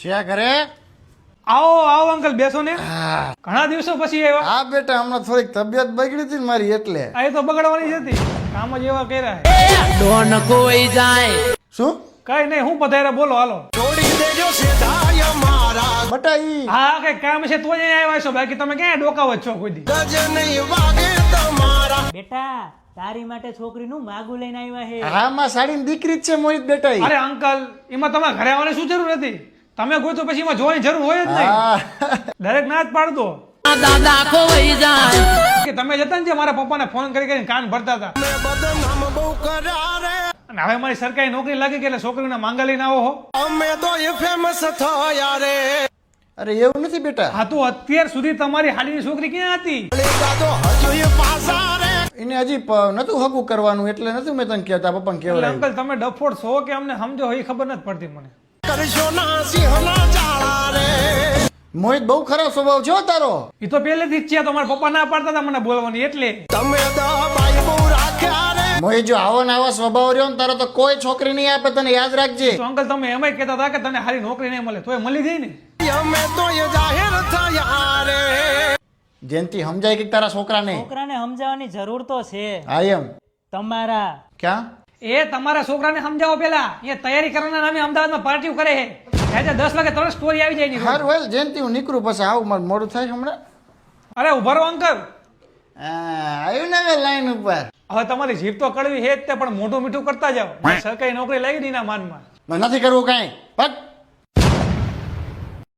છે ઘરે? આવો આવો અંકલ બેસો ને. ઘણા દિવસો પછી આવ્યા. હા બેટા, હમણાં થોડીક તબિયત બગડી હતી ને મારી એટલે. આ તો બગડવાની જ હતી, કામ જ એવા કર્યા છે. ડોન કોઈ જાય. શું? કઈ નહીં, હું પધાર્યા બોલો હાલો. બટા ઈ હા કઈ કામ છે તો જ અહીંયા આવ્યા છો, બાકી તમે ક્યાં ડોકાવ જ છો કોઈ દી. બેટા તારી માટે છોકરીનું માગું લઈને આવ્યા હે. હા માં સાડીની દીકરી જ છે મોહિત બેટા ઈ. અરે અંકલ, એમાં તમારે ઘરે આવવાની શું જરૂર હતી? તમે કોઈ તો પછી એમાં જોવાની જરૂર હોય જ નહીં. હા દરેક ના જ પાડતો દાદા કોઈ જાય. કે તમે જતા ને જે મારા પપ્પાને ફોન કરી કરીને કાન ભરતા હતા. અને હવે મારી સરકારી નોકરી લાગી ગઈ એટલે છોકરીને માંગા લઈને આવો હો. અરે એવું નથી બેટા, હા તો અત્યાર સુધી તમારી હાલીની છોકરી ક્યાં હતી? એને હજી નતું હગું કરવાનું એટલે નતું મેં તને કહેતા પપ્પાને એટલે કેવડાવ્યું. અંકલ તમે ડફોડ છો કે અમને સમજો એ ખબર નથી પડતી મને. મોહિત બહુ ખરાબ સ્વભાવ છે હો તારો. એ તો પહેલેથી જ છે, તમારા પપ્પા ના પાડતા હતા મને બોલવાની એટલે. મોહિત જો આવો ને આવા સ્વભાવ રહ્યો ને તારો તો કોઈ છોકરી નહીં આપે, તને યાદ રાખજે. તો અંકલ તમે એમય કહેતા હતા કે તને હારી નોકરી નહીં મળે, તોય મળી ગઈ ને. જેનથી સમજાય કે તારા છોકરાને. છોકરાને સમજાવવાની જરૂર તો છે. આઈ એમ તમારા ક્યાં? એ તમારા છોકરાને સમજાવો પેલા. એ તૈયારી કરવાના નામે અમદાવાદમાં પાર્ટી કરે છે. આજે 10 વાગે તરત સ્ટોરી આવી જાય એની. હારું વેલ જેનથી હું નીકળું પછી આવું, મારું મોડું થાય છે હમણાં. અરે ઉભા રહો અંકલ. આવ્યું ને હવે લાઈન ઉપર. હવે તમારી જીભ તો કડવી છે જ તે, પણ મોઢું મીઠું કરતા જાઓ. સરકારી નોકરી લાગી ની ના માનમાં. નથી કરવું કાંઈ. પટ